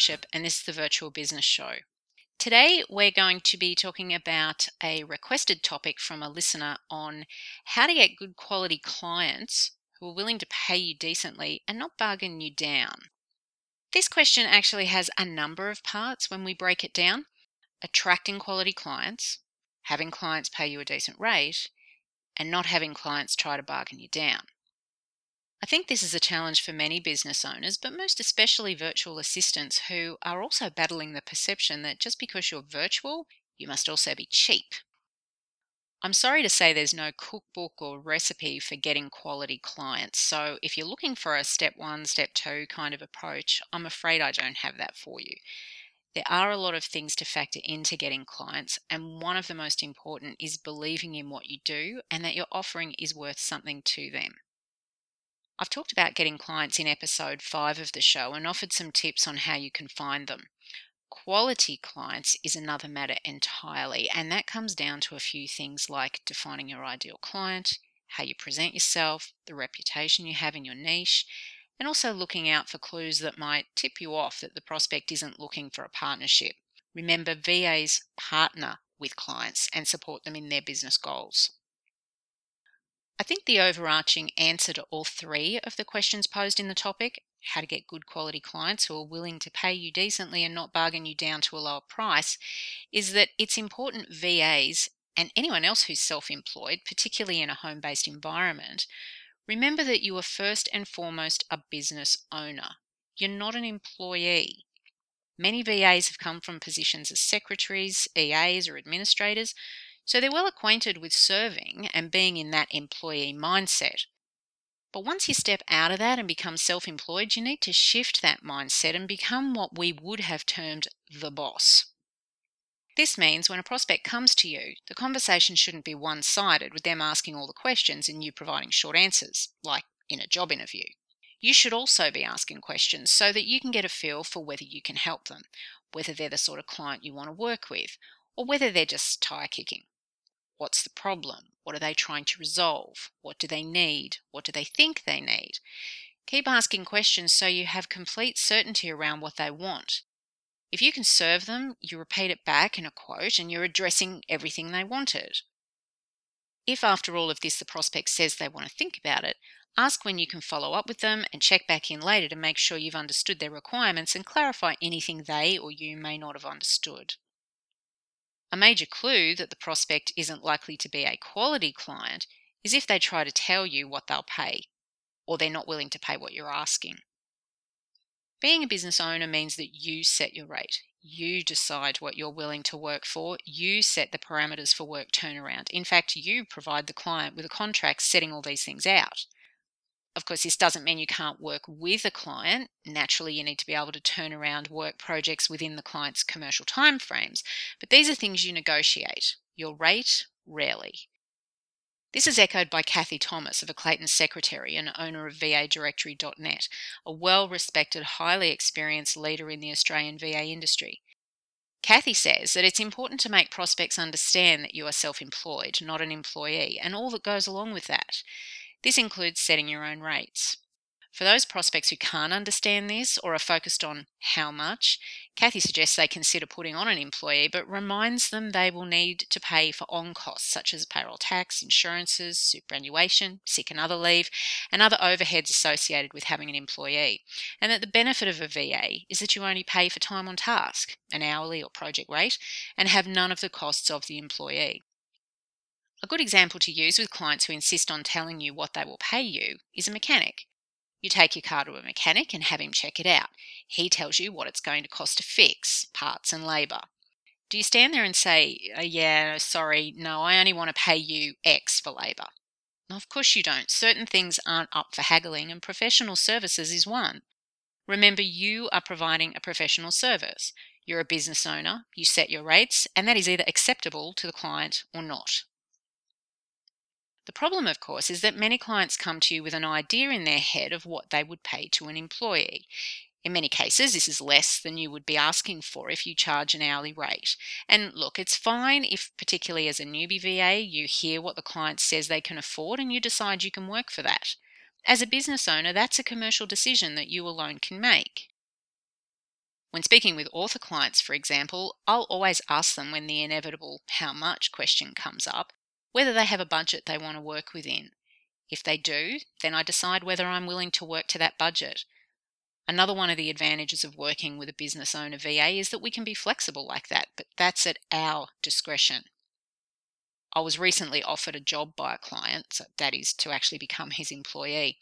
Prowse-Bishop, and this is the Virtual Business Show. Today we're going to be talking about a requested topic from a listener on how to get good quality clients who are willing to pay you decently and not bargain you down. This question actually has a number of parts when we break it down: attracting quality clients, having clients pay you a decent rate, and not having clients try to bargain you down. I think this is a challenge for many business owners, but most especially virtual assistants who are also battling the perception that just because you're virtual, you must also be cheap. I'm sorry to say there's no cookbook or recipe for getting quality clients. So if you're looking for a step 1, step 2 kind of approach, I'm afraid I don't have that for you. There are a lot of things to factor into getting clients, and one of the most important is believing in what you do and that your offering is worth something to them. I've talked about getting clients in episode 5 of the show and offered some tips on how you can find them. Quality clients is another matter entirely, and that comes down to a few things like defining your ideal client, how you present yourself, the reputation you have in your niche, and also looking out for clues that might tip you off that the prospect isn't looking for a partnership. Remember, VAs partner with clients and support them in their business goals. I think the overarching answer to all 3 of the questions posed in the topic, how to get good quality clients who are willing to pay you decently and not bargain you down to a lower price, is that it's important VAs and anyone else who's self-employed, particularly in a home-based environment, remember that you are first and foremost a business owner. You're not an employee. Many VAs have come from positions as secretaries, EAs, or administrators, so they're well acquainted with serving and being in that employee mindset. But once you step out of that and become self-employed, you need to shift that mindset and become what we would have termed the boss. This means when a prospect comes to you, the conversation shouldn't be one-sided with them asking all the questions and you providing short answers, like in a job interview. You should also be asking questions so that you can get a feel for whether you can help them, whether they're the sort of client you want to work with, or whether they're just tire kicking. What's the problem? What are they trying to resolve? What do they need? What do they think they need? Keep asking questions so you have complete certainty around what they want. If you can serve them, you repeat it back in a quote and you're addressing everything they wanted. If after all of this the prospect says they want to think about it, ask when you can follow up with them and check back in later to make sure you've understood their requirements and clarify anything they or you may not have understood. A major clue that the prospect isn't likely to be a quality client is if they try to tell you what they'll pay, or they're not willing to pay what you're asking. Being a business owner means that you set your rate. You decide what you're willing to work for. You set the parameters for work turnaround. In fact, you provide the client with a contract setting all these things out. Of course, this doesn't mean you can't work with a client. Naturally, you need to be able to turn around work projects within the client's commercial timeframes, but these are things you negotiate. Your rate, rarely. This is echoed by Kathie of a Clayton Secretary and owner of VAdirectory.net, a well-respected, highly experienced leader in the Australian VA industry. Kathie says that it's important to make prospects understand that you are self-employed, not an employee, and all that goes along with that. This includes setting your own rates. For those prospects who can't understand this or are focused on how much, Kathie suggests they consider putting on an employee, but reminds them they will need to pay for on-costs such as payroll tax, insurances, superannuation, sick and other leave, and other overheads associated with having an employee, and that the benefit of a VA is that you only pay for time on task, an hourly or project rate, and have none of the costs of the employee. A good example to use with clients who insist on telling you what they will pay you is a mechanic. You take your car to a mechanic and have him check it out. He tells you what it's going to cost to fix, parts and labour. Do you stand there and say, yeah, sorry, no, I only want to pay you X for labour? No, of course you don't. Certain things aren't up for haggling, and professional services is one. Remember, you are providing a professional service. You're a business owner, you set your rates, and that is either acceptable to the client or not. The problem, of course, is that many clients come to you with an idea in their head of what they would pay to an employee. In many cases, this is less than you would be asking for if you charge an hourly rate. And look, it's fine if, particularly as a newbie VA, you hear what the client says they can afford and you decide you can work for that. As a business owner, that's a commercial decision that you alone can make. When speaking with author clients, for example, I'll always ask them when the inevitable how much question comes up, whether they have a budget they want to work within. If they do, then I decide whether I'm willing to work to that budget. Another one of the advantages of working with a business owner VA is that we can be flexible like that, but that's at our discretion. I was recently offered a job by a client, so that is to actually become his employee.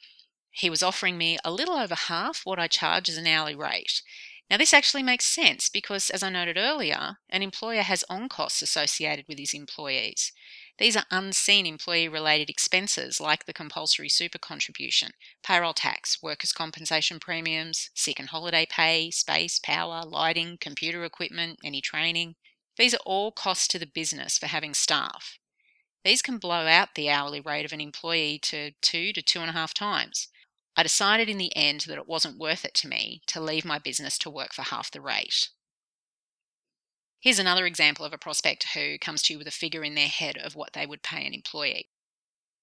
He was offering me a little over half what I charge as an hourly rate. Now, this actually makes sense because, as I noted earlier, an employer has on-costs associated with his employees. These are unseen employee-related expenses like the compulsory super contribution, payroll tax, workers' compensation premiums, sick and holiday pay, space, power, lighting, computer equipment, any training. These are all costs to the business for having staff. These can blow out the hourly rate of an employee to 2.5 times. I decided in the end that it wasn't worth it to me to leave my business to work for half the rate. Here's another example of a prospect who comes to you with a figure in their head of what they would pay an employee.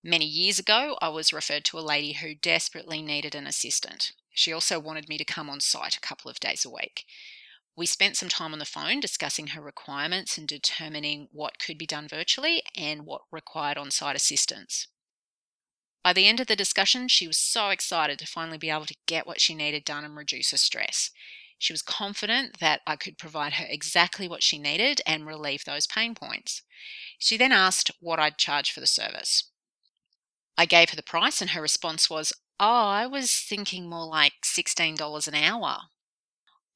Many years ago, I was referred to a lady who desperately needed an assistant. She also wanted me to come on site a couple of days a week. We spent some time on the phone discussing her requirements and determining what could be done virtually and what required on-site assistance. By the end of the discussion, she was so excited to finally be able to get what she needed done and reduce her stress. She was confident that I could provide her exactly what she needed and relieve those pain points. She then asked what I'd charge for the service. I gave her the price and her response was, "Oh, I was thinking more like $16 an hour."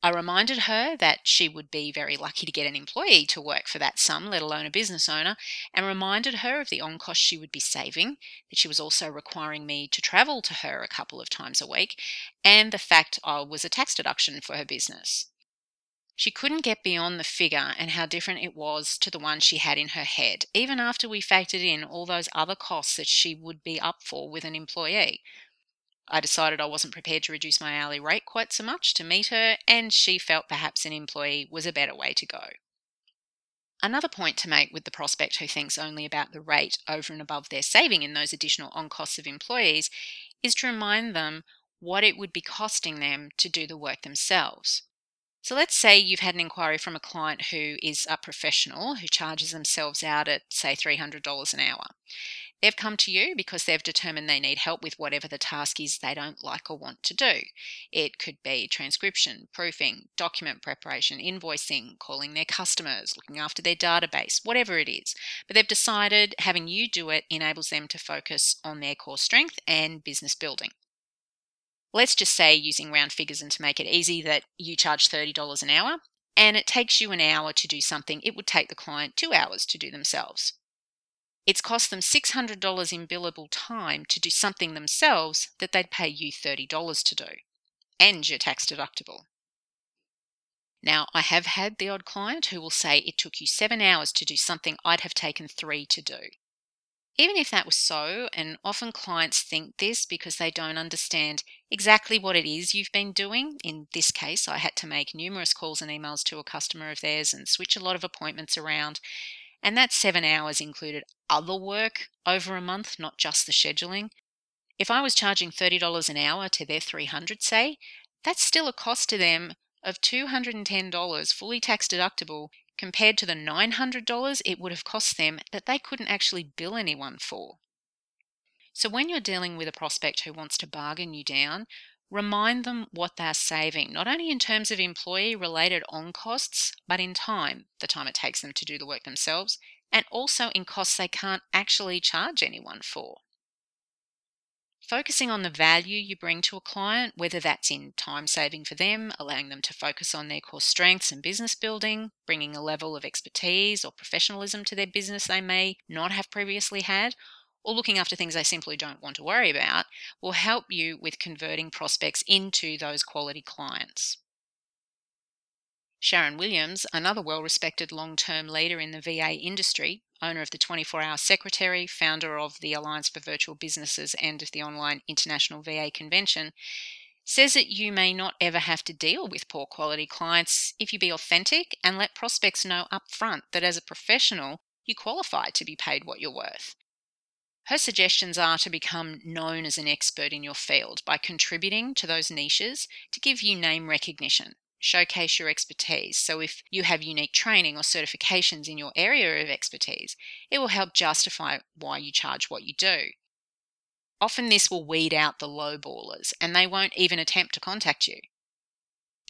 I reminded her that she would be very lucky to get an employee to work for that sum, let alone a business owner, and reminded her of the on-cost she would be saving, that she was also requiring me to travel to her a couple of times a week, and the fact I was a tax deduction for her business. She couldn't get beyond the figure and how different it was to the one she had in her head, even after we factored in all those other costs that she would be up for with an employee. I decided I wasn't prepared to reduce my hourly rate quite so much to meet her, and she felt perhaps an employee was a better way to go. Another point to make with the prospect who thinks only about the rate over and above their saving in those additional on-costs of employees is to remind them what it would be costing them to do the work themselves. So let's say you've had an inquiry from a client who is a professional who charges themselves out at, say, $300 an hour. They've come to you because they've determined they need help with whatever the task is they don't like or want to do. It could be transcription, proofing, document preparation, invoicing, calling their customers, looking after their database, whatever it is. But they've decided having you do it enables them to focus on their core strength and business building. Let's just say, using round figures and to make it easy, that you charge $30 an hour and it takes you an hour to do something it would take the client 2 hours to do themselves. It's cost them $600 in billable time to do something themselves that they'd pay you $30 to do, and you're tax deductible. Now, I have had the odd client who will say it took you 7 hours to do something I'd have taken 3 to do. Even if that was so, and often clients think this because they don't understand exactly what it is you've been doing. In this case, I had to make numerous calls and emails to a customer of theirs and switch a lot of appointments around. And that 7 hours included other work over a month, not just the scheduling. If I was charging $30 an hour to their $300, say, that's still a cost to them of $210 fully tax deductible compared to the $900 it would have cost them that they couldn't actually bill anyone for. So when you're dealing with a prospect who wants to bargain you down, remind them what they're saving, not only in terms of employee-related on-costs, but in time, the time it takes them to do the work themselves, and also in costs they can't actually charge anyone for. Focusing on the value you bring to a client, whether that's in time saving for them, allowing them to focus on their core strengths and business building, bringing a level of expertise or professionalism to their business they may not have previously had, or looking after things they simply don't want to worry about, will help you with converting prospects into those quality clients. Sharon Williams, another well-respected long-term leader in the VA industry, owner of the 24-Hour Secretary, founder of the Alliance for Virtual Businesses and of the online International VA Convention, says that you may not ever have to deal with poor quality clients if you be authentic and let prospects know up front that as a professional, you qualify to be paid what you're worth. Her suggestions are to become known as an expert in your field by contributing to those niches to give you name recognition. showcase your expertise. So if you have unique training or certifications in your area of expertise, it will help justify why you charge what you do. Often this will weed out the low ballers, and they won't even attempt to contact you.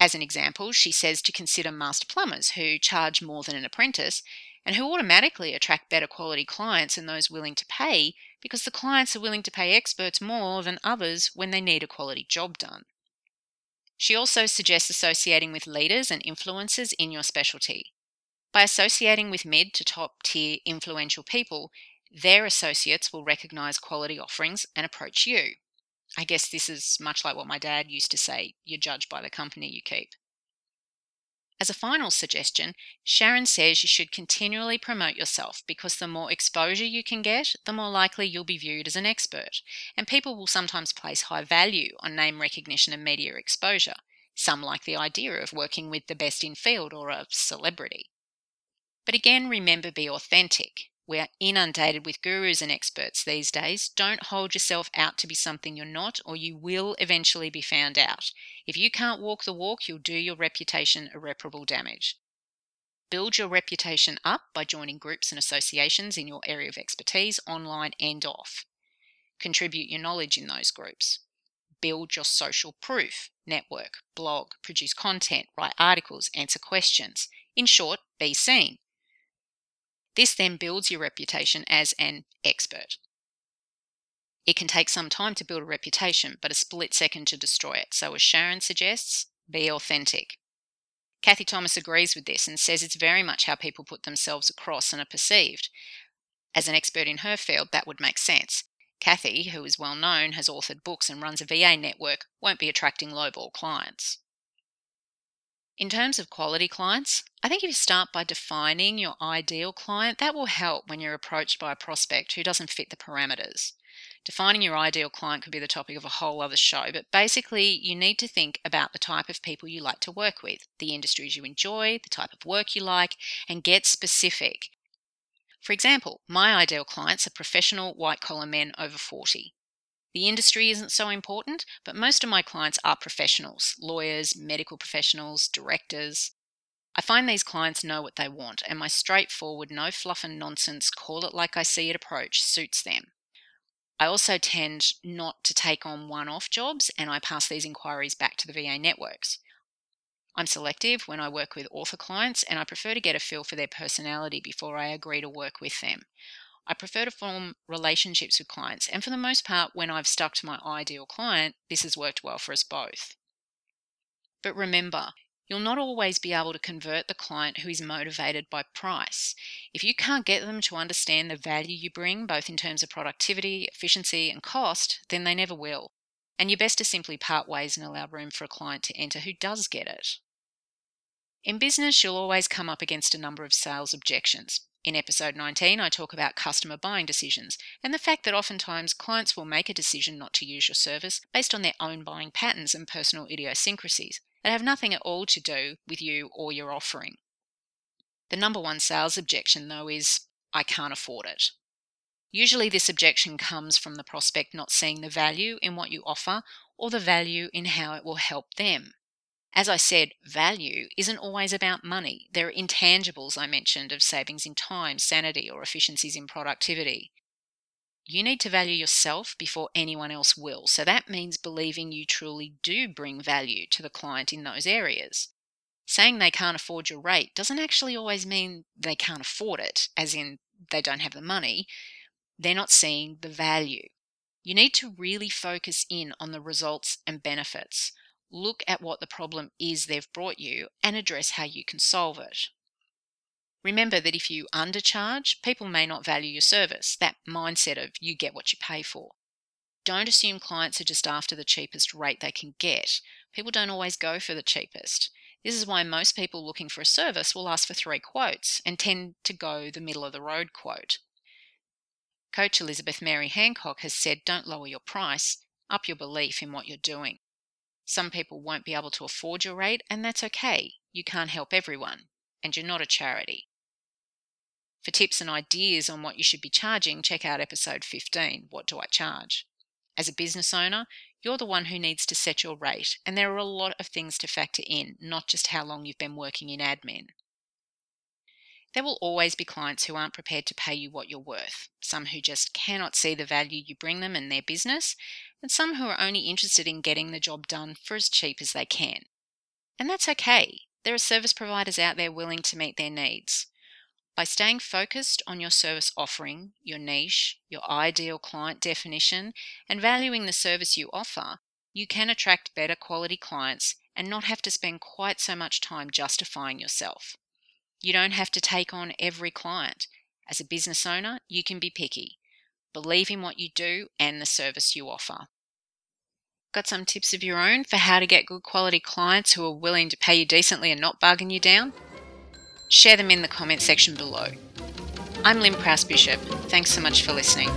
As an example, she says to consider master plumbers who charge more than an apprentice and who automatically attract better quality clients and those willing to pay, because the clients are willing to pay experts more than others when they need a quality job done. She also suggests associating with leaders and influencers in your specialty. By associating with mid to top tier influential people, their associates will recognize quality offerings and approach you. I guess this is much like what my dad used to say, you're judged by the company you keep. As a final suggestion, Sharon says you should continually promote yourself, because the more exposure you can get, the more likely you'll be viewed as an expert, and people will sometimes place high value on name recognition and media exposure. Some like the idea of working with the best in field or a celebrity. But again, remember, be authentic. We are inundated with gurus and experts these days. Don't hold yourself out to be something you're not, or you will eventually be found out. If you can't walk the walk, you'll do your reputation irreparable damage. Build your reputation up by joining groups and associations in your area of expertise, online and off. Contribute your knowledge in those groups. Build your social proof, network, blog, produce content, write articles, answer questions. In short, be seen. This then builds your reputation as an expert. It can take some time to build a reputation, but a split second to destroy it. So as Sharon suggests, be authentic. Kathie Thomas agrees with this and says it's very much how people put themselves across and are perceived. As an expert in her field, that would make sense. Kathie, who is well known, has authored books and runs a VA network, won't be attracting lowball clients. In terms of quality clients, I think if you start by defining your ideal client, that will help when you're approached by a prospect who doesn't fit the parameters. Defining your ideal client could be the topic of a whole other show, but basically you need to think about the type of people you like to work with, the industries you enjoy, the type of work you like, and get specific. For example, my ideal clients are professional white-collar men over 40. The industry isn't so important, but most of my clients are professionals, lawyers, medical professionals, directors. I find these clients know what they want, and my straightforward, no fluff and nonsense, call it like I see it approach suits them. I also tend not to take on one-off jobs, and I pass these inquiries back to the VA networks. I'm selective when I work with author clients, and I prefer to get a feel for their personality before I agree to work with them. I prefer to form relationships with clients, and for the most part, when I've stuck to my ideal client, this has worked well for us both. But remember, you'll not always be able to convert the client who is motivated by price. If you can't get them to understand the value you bring, both in terms of productivity, efficiency, and cost, then they never will. And you're best to simply part ways and allow room for a client to enter who does get it. In business, you'll always come up against a number of sales objections. In episode 19, I talk about customer buying decisions and the fact that oftentimes clients will make a decision not to use your service based on their own buying patterns and personal idiosyncrasies that have nothing at all to do with you or your offering. The number one sales objection, though, is, I can't afford it. Usually this objection comes from the prospect not seeing the value in what you offer or the value in how it will help them. As I said, value isn't always about money. There are intangibles I mentioned of savings in time, sanity, or efficiencies in productivity. You need to value yourself before anyone else will, so that means believing you truly do bring value to the client in those areas. Saying they can't afford your rate doesn't actually always mean they can't afford it, as in they don't have the money. They're not seeing the value. You need to really focus in on the results and benefits. Look at what the problem is they've brought you and address how you can solve it. Remember that if you undercharge, people may not value your service, that mindset of you get what you pay for. Don't assume clients are just after the cheapest rate they can get. People don't always go for the cheapest. This is why most people looking for a service will ask for 3 quotes and tend to go the middle of the road quote. Coach Elizabeth Mary Hancock has said, don't lower your price, up your belief in what you're doing. Some people won't be able to afford your rate, and that's okay. You can't help everyone, and you're not a charity. For tips and ideas on what you should be charging, check out episode 15, What Do I Charge? As a business owner, You're the one who needs to set your rate, and there are a lot of things to factor in, not just how long you've been working in admin. There will always be clients who aren't prepared to pay you what you're worth, some who just cannot see the value you bring them and their business, and some who are only interested in getting the job done for as cheap as they can. And that's okay. There are service providers out there willing to meet their needs. By staying focused on your service offering, your niche, your ideal client definition, and valuing the service you offer, you can attract better quality clients and not have to spend quite so much time justifying yourself. You don't have to take on every client. As a business owner, you can be picky. Believe in what you do and the service you offer. Got some tips of your own for how to get good quality clients who are willing to pay you decently and not bargain you down? Share them in the comment section below. I'm Prowse-Bishop. Thanks so much for listening.